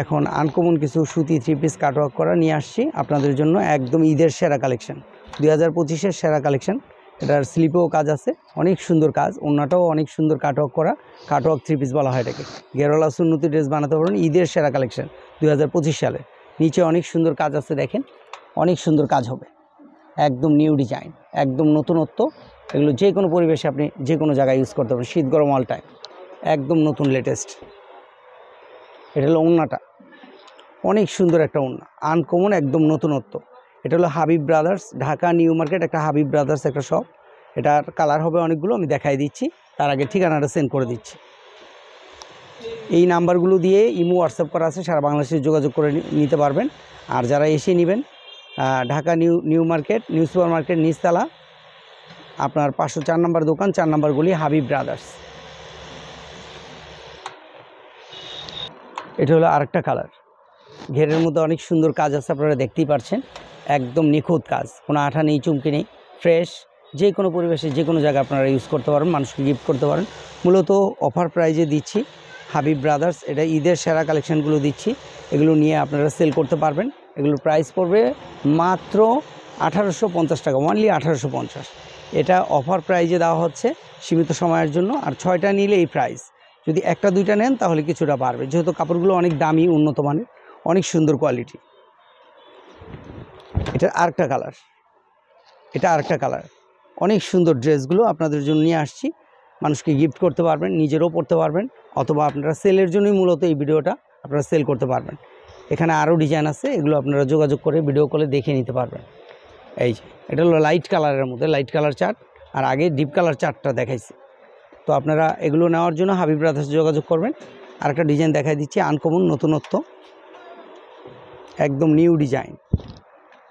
এখন আনকমন কিছু সুতি থ্রি পিস কাটওয়ার্ক করা নিয়ে আসছি আপনাদের জন্য, একদম ঈদের সেরা কালেকশন, 2025-এর সেরা কালেকশন। এটার স্লিপেও কাজ আছে, অনেক সুন্দর কাজ, ওন্নাটাও অনেক সুন্দর কাটওয়ার্ক করা, কাটওয়ার্ক থ্রি পিস বলা হয় এটাকে। গেরোলা সুন্নতি ড্রেস বানাতে পারবেন, ঈদের সেরা কালেকশন 2025 সালে। নিচে অনেক সুন্দর কাজ আছে, দেখেন অনেক সুন্দর কাজ হবে, একদম নিউ ডিজাইন, একদম নতুনত্ব। এগুলো যে কোনো পরিবেশে আপনি যে কোনো জায়গায় ইউজ করতে পারেন, শীত গরম অল টাইম, একদম নতুন লেটেস্ট। এটা হলো ওন্নাটা, অনেক সুন্দর একটা ওন্না, আনকমন, একদম নতুনত্ব। এটা হলো Habib brothers, Dhaka New market একটা হাবিব ব্রাদার্স একটা শপ। এটার কালার হবে অনেকগুলো, আমি দেখাই দিচ্ছি, তার আগে ঠিকানাটা সেন্ড করে দিচ্ছি। এই নাম্বারগুলো দিয়ে ইমো হোয়াটসঅ্যাপ করা আছে, সারা বাংলাদেশে যোগাযোগ করে নিতে পারবেন। আর যারা এসে নেবেন, Dhaka New Market, New Super Market নিচতলা, আপনার 504 নম্বর দোকান, 4 নম্বর গলি, হাবিব ব্রাদার্স। এটা হলো আরেকটা কালার, ঘেরের মধ্যে অনেক সুন্দর কাজ আছে, আপনারা দেখতেই পাচ্ছেন, একদম নিখুঁত কাজ, কোনো আঠা নেই, চুমকি নেই, ফ্রেশ। যে কোনো পরিবেশে যে কোনো জায়গায় আপনারা ইউজ করতে পারেন, মানুষকে গিফট করতে পারেন। মূলত অফার প্রাইজে দিচ্ছি হাবিব ব্রাদার্স, এটা ঈদের সেরা কালেকশানগুলো দিচ্ছি, এগুলো নিয়ে আপনারা সেল করতে পারবেন। এগুলোর প্রাইস পড়বে মাত্র 1850 টাকা, অনলি 1850। এটা অফার প্রাইজে দেওয়া হচ্ছে সীমিত সময়ের জন্য, আর 6টা নিলে এই প্রাইস। যদি 1টা 2টা নেন তাহলে কিছুটা বাড়বে, যেহেতু কাপড়গুলো অনেক দামি, উন্নত মানের, অনেক সুন্দর কোয়ালিটি। এটার আরেকটা কালার, এটা আরেকটা কালার, অনেক সুন্দর ড্রেসগুলো আপনাদের জন্য নিয়ে আসছি, মানুষকে গিফট করতে পারবেন, নিজেরও পরতে পারবেন, অথবা আপনারা সেলের জন্যই মূলত এই ভিডিওটা আপনারা সেল করতে পারবেন। এখানে আরও ডিজাইন আছে, এগুলো আপনারা যোগাযোগ করে ভিডিও কলে দেখে নিতে পারবেন। এই যে এটা হলো লাইট কালারের মধ্যে, লাইট কালার চার্ট, আর আগে ডিপ কালার চার্টটা দেখাইছি। তো আপনারা এগুলো নেওয়ার জন্য হাবিব ব্রাদার্স যোগাযোগ করবেন। আরেকটা ডিজাইন দেখাই দিচ্ছি, আনকমন, নতুনত্ব, একদম নিউ ডিজাইন।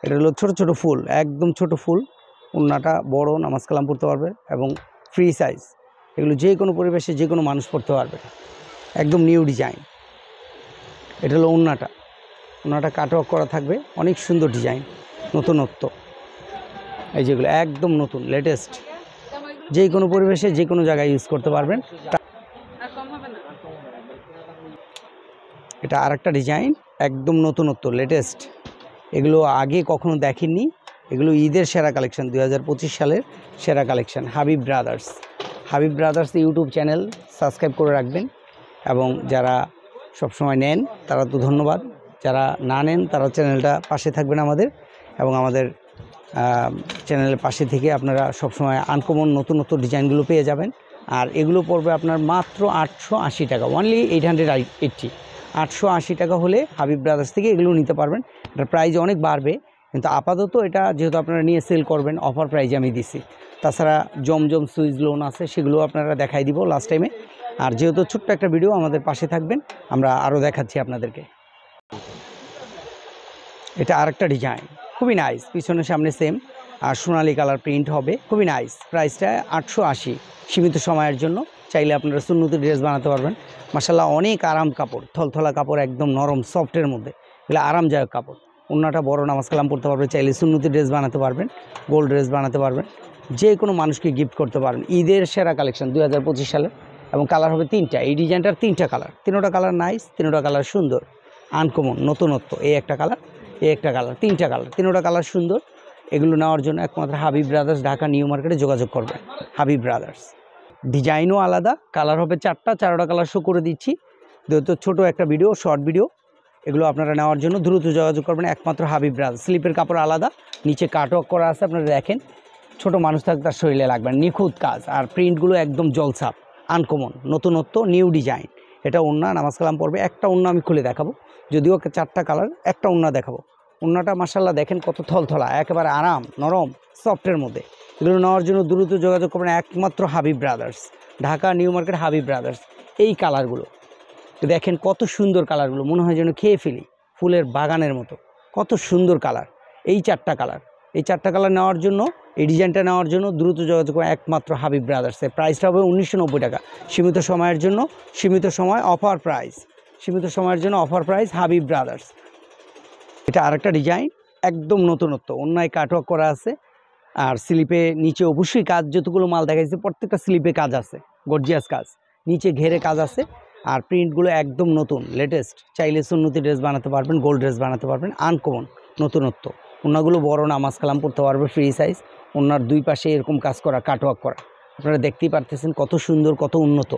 এটা হলো ছোট ছোট ফুল, একদম ছোট ফুল, ওন্নাটা বড়, নামাজ কালাম পড়তে পারবে, এবং ফ্রি সাইজ। এগুলো যে কোনো পরিবেশে যে কোনো মানুষ পড়তে পারবে, একদম নিউ ডিজাইন। এটা হলো ওন্নাটা, ওন্নাটা কাটওয়ার্ক করা থাকবে, অনেক সুন্দর ডিজাইন, নতুনত্ব। এই যেগুলো একদম নতুন লেটেস্ট, যে কোনো পরিবেশে যে কোনো জায়গায় ইউজ করতে পারবেন। এটা আরেকটা ডিজাইন, একদম নতুনত্ব, লেটেস্ট, এগুলো আগে কখনো দেখেননি। এগুলো ঈদের সেরা কালেকশন, 2025 সালের সেরা collection. Habib brothers, Habib brothers YouTube channel subscribe করে রাখবেন, এবং যারা সবসময় নেন তারা তো ধন্যবাদ, যারা না নেন তারা চ্যানেলটা পাশে থাকবেন আমাদের, এবং আমাদের চ্যানেলের পাশে থেকে আপনারা সবসময় আনকমন নতুন নতুন ডিজাইনগুলো পেয়ে যাবেন। আর এগুলো পড়বে আপনার মাত্র 880 টাকা, অনলি 880, 880 টাকা হলে হাবিব ব্রাদার্স থেকে এগুলো নিতে পারবেন। এটার প্রাইস অনেক বাড়বে, কিন্তু আপাতত এটা যেহেতু আপনারা নিয়ে সেল করবেন, অফার প্রাইজে আমি দিছি। তাছাড়া জমজম সুইচ লোন আছে, সেগুলো আপনারা দেখাই দিব লাস্ট টাইমে। আর যেহেতু ছোট্ট একটা ভিডিও, আমাদের পাশে থাকবেন, আমরা আরও দেখাচ্ছি আপনাদেরকে। এটা আরেকটা ডিজাইন, খুবই নাইস, পিছনে সামনে সেম, আর সোনালি কালার প্রিন্ট হবে, খুবই নাইস। প্রাইসটা 880, সীমিত সময়ের জন্য। চাইলে আপনারা সুন্নতি ড্রেস বানাতে পারবেন। মাশাআল্লাহ, অনেক আরাম কাপড়, থলথলা কাপড়, একদম নরম সফটের মধ্যে, এগুলো আরামদায়ক কাপড়। ওন্নাটা বড়, নামাজ কালাম পড়তে পারবে, চাইলে সুন্নতি ড্রেস বানাতে পারবেন, গোল্ড ড্রেস বানাতে পারবেন, যে কোনো মানুষকে গিফট করতে পারবেন। ঈদের সেরা কালেকশন 2025 সালে, এবং কালার হবে 3টা। এই ডিজাইনটার 3টা কালার, 3টা কালার নাইস, 3টা কালার সুন্দর, আনকমন, নতুনত্ব। এই একটা কালার, এই একটা কালার, 3টা কালার, 3টা কালার সুন্দর। এগুলো নেওয়ার জন্য একমাত্র হাবিব ব্রাদার্স, ঢাকা নিউ মার্কেটে যোগাযোগ করবেন। হাবিব ব্রাদার্স, ডিজাইনও আলাদা, কালার হবে 4টা, 4টা কালার শো করে দিচ্ছি, যেহেতু ছোটো একটা ভিডিও, শর্ট ভিডিও। এগুলো আপনারা নেওয়ার জন্য দ্রুত যোগাযোগ করবেন একমাত্র হাবিব ব্রাদার্স। স্লিপের কাপড় আলাদা, নিচে কাটওয়ার্ক করা আছে, আপনারা দেখেন, ছোট মানুষ থাকতে তার শরীরে লাগবেন, নিখুঁত কাজ। আর প্রিন্টগুলো একদম জলছাপ, আনকমন, নতুনত্ব, নিউ ডিজাইন। এটা ওন্না, নামাজ কালাম পড়বে। একটা ওন্না আমি খুলে দেখাবো, যদিও 4টা কালার, একটা ওন্না দেখাবো। ওন্নাটা মাশাআল্লাহ দেখেন কত থলথলা, একেবারে আরাম, নরম, সফটের মধ্যে। এগুলো নেওয়ার জন্য দ্রুত যোগাযোগ করবেন একমাত্র Habib brothers, Dhaka New market, Habib brothers. এই কালারগুলো দেখেন কত সুন্দর কালারগুলো, মনে হয় যেন খেয়ে ফেলি, ফুলের বাগানের মতো, কত সুন্দর কালার। এই 4টা কালার, এই 4টা কালার নেওয়ার জন্য, এই ডিজাইনটা নেওয়ার জন্য দ্রুত যোগাযোগ করবেন একমাত্র হাবিব ব্রাদার্সে। প্রাইসটা হবে 1990 টাকা, সীমিত সময়ের জন্য, সীমিত সময় অফার প্রাইস, সীমিত সময়ের জন্য অফার প্রাইস, হাবিব ব্রাদার্স। এটা আরেকটা ডিজাইন, একদম নতুনত্ব, অন্যায় কাটওয়ার্ক করা আছে, আর স্লিপে নিচে অবশ্যই কাজ, যতগুলো মাল দেখাইছে প্রত্যেকটা স্লিপে কাজ আছে, গর্জিয়াস কাজ, নিচে ঘেরে কাজ আছে। আর প্রিন্টগুলো একদম নতুন লেটেস্ট। চাইলে সুন্নতি ড্রেস বানাতে পারবেন, গোল্ড ড্রেস বানাতে পারবেন, আনকমন নতুনত্ব। ওনাগুলো বড় নামাজ কালাম পড়তে পারবে, ফ্রি সাইজ। ওনার দুই পাশে এরকম কাজ করা, কাটওয়ার্ক করা, আপনারা দেখতেই পারতেছেন কত সুন্দর, কত উন্নত।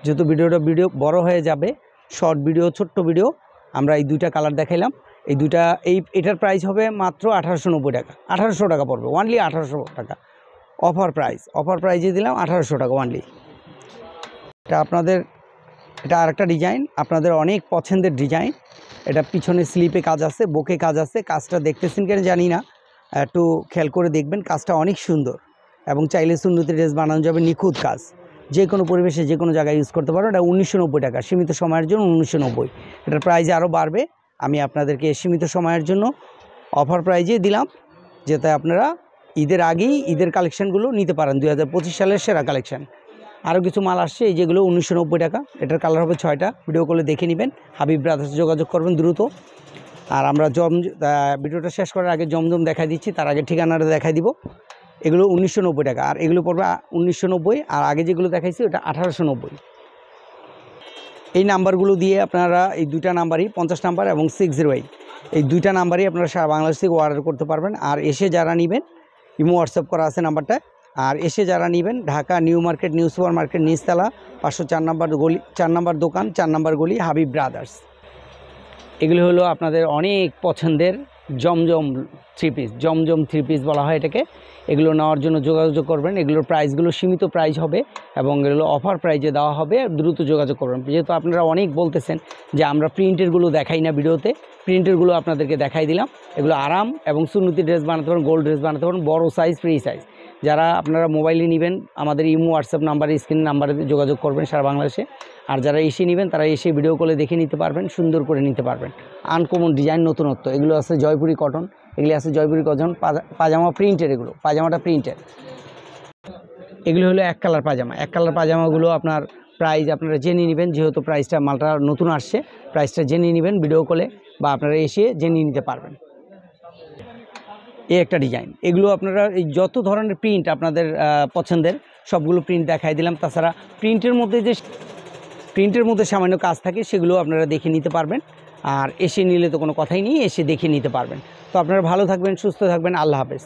যেহেতু ভিডিও বড় হয়ে যাবে, শর্ট ভিডিও, ছোট্ট ভিডিও, আমরা এই দুইটা কালার দেখাইলাম। এই দুইটা এটার প্রাইস হবে মাত্র 1890 টাকা। 1800 টাকা পড়বে, ওনলি 1800 টাকা অফার প্রাইজে দিলাম 1800 টাকা ওনলি। এটা আরেকটা ডিজাইন, আপনাদের অনেক পছন্দের ডিজাইন। এটা পিছনে স্লিপে কাজ আছে, বুকে কাজ আছে। কাজটা দেখতেছেন কেন জানি না, একটু খেয়াল করে দেখবেন। কাজটা অনেক সুন্দর এবং চাইলে সুন্নতি ড্রেস বানানো যাবে, নিখুঁত কাজ। যে কোনো পরিবেশে যে কোনো জায়গায় ইউজ করতে পারো। এটা 1990 টাকা, সীমিত সময়ের জন্য 1990। এটার প্রাইস আরও বাড়বে। আমি আপনাদেরকে সীমিত সময়ের জন্য অফার প্রাইজে দিলাম, যাতে আপনারা ঈদের আগেই ঈদের কালেকশানগুলো নিতে পারেন। 2025 সালের সেরা কালেকশান। আরও কিছু মাল আসছে, এই যেগুলো 1990 টাকা। এটার কালার হবে 6টা। ভিডিও কলে দেখে নেবেন, হাবিব ব্রাদার্সে যোগাযোগ করবেন দ্রুত। আর আমরা ভিডিওটা শেষ করার আগে জমজম দেখাই দিচ্ছি, তার আগে ঠিকানাটা দেখাই দিব। এগুলো 1990 টাকা, আর এগুলো পড়বে 1990। আর আগে যেগুলো দেখাইছি ওটা 1890। এই নাম্বারগুলো দিয়ে আপনারা, এই দুইটা নাম্বারই 50 নাম্বার এবং 608, এই দুইটা নাম্বারই আপনারা সারা বাংলাদেশ থেকে অর্ডার করতে পারবেন। আর এসে যারা নেবেন, ইমো হোয়াটসঅ্যাপ করা আছে নাম্বারটায়। আর এসে যারা নেবেন, Dhaka New Market, New Super Market নিচতলা 504 নম্বর গলি, 4 নম্বর দোকান, 4 নম্বর গলি, হাবিব ব্রাদার্স। এগুলো হলো আপনাদের অনেক পছন্দের জমজম থ্রি পিস বলা হয় এটাকে। এগুলো নেওয়ার জন্য যোগাযোগ করবেন। এগুলোর প্রাইসগুলো সীমিত প্রাইস হবে এবং এগুলো অফার প্রাইজে দেওয়া হবে। দ্রুত যোগাযোগ করবেন। যেহেতু আপনারা অনেক বলতেছেন যে আমরা প্রিন্টেরগুলো দেখাই না ভিডিওতে, প্রিন্টেরগুলো আপনাদেরকে দেখাই দিলাম। এগুলো আরাম এবং সুন্নতি ড্রেস বানাতে পারেন, গোল্ড ড্রেস বানাতে পারেন, বড় সাইজ, ফ্রি সাইজ। যারা আপনারা মোবাইলে নেবেন, আমাদের ইমো হোয়াটসঅ্যাপ নাম্বারে, স্ক্রিন নাম্বারে যোগাযোগ করবেন সারা বাংলাদেশে। আর যারা এসে নেবেন, তারা এসে ভিডিও কলে দেখে নিতে পারবেন, সুন্দর করে নিতে পারবেন। আনকমন ডিজাইন, নতুনত্ব। এগুলো আছে জয়পুরি কটন, এগুলি আছে জয়পুরি কটন পাজামা প্রিন্টের। এগুলো পাজামাটা প্রিন্টের। এগুলো হলো এক কালার পাজামা। এক কালার পাজামাগুলো আপনার প্রাইস আপনারা জেনে নেবেন, যেহেতু প্রাইসটা মালটা নতুন আসছে, প্রাইসটা জেনে নেবেন ভিডিও কলে, বা আপনারা এসে জেনে নিতে পারবেন। এই একটা ডিজাইন। এগুলো আপনারা এই যত ধরনের প্রিন্ট আপনাদের পছন্দের সবগুলো প্রিন্ট দেখাই দিলাম। তাছাড়া প্রিন্টের মধ্যে সামান্য কাজ থাকে, সেগুলো আপনারা দেখে নিতে পারবেন। আর এসে নিলে তো কোনো কথাই নেই, এসে দেখে নিতে পারবেন। তো আপনারা ভালো থাকবেন, সুস্থ থাকবেন। আল্লাহ হাফেজ।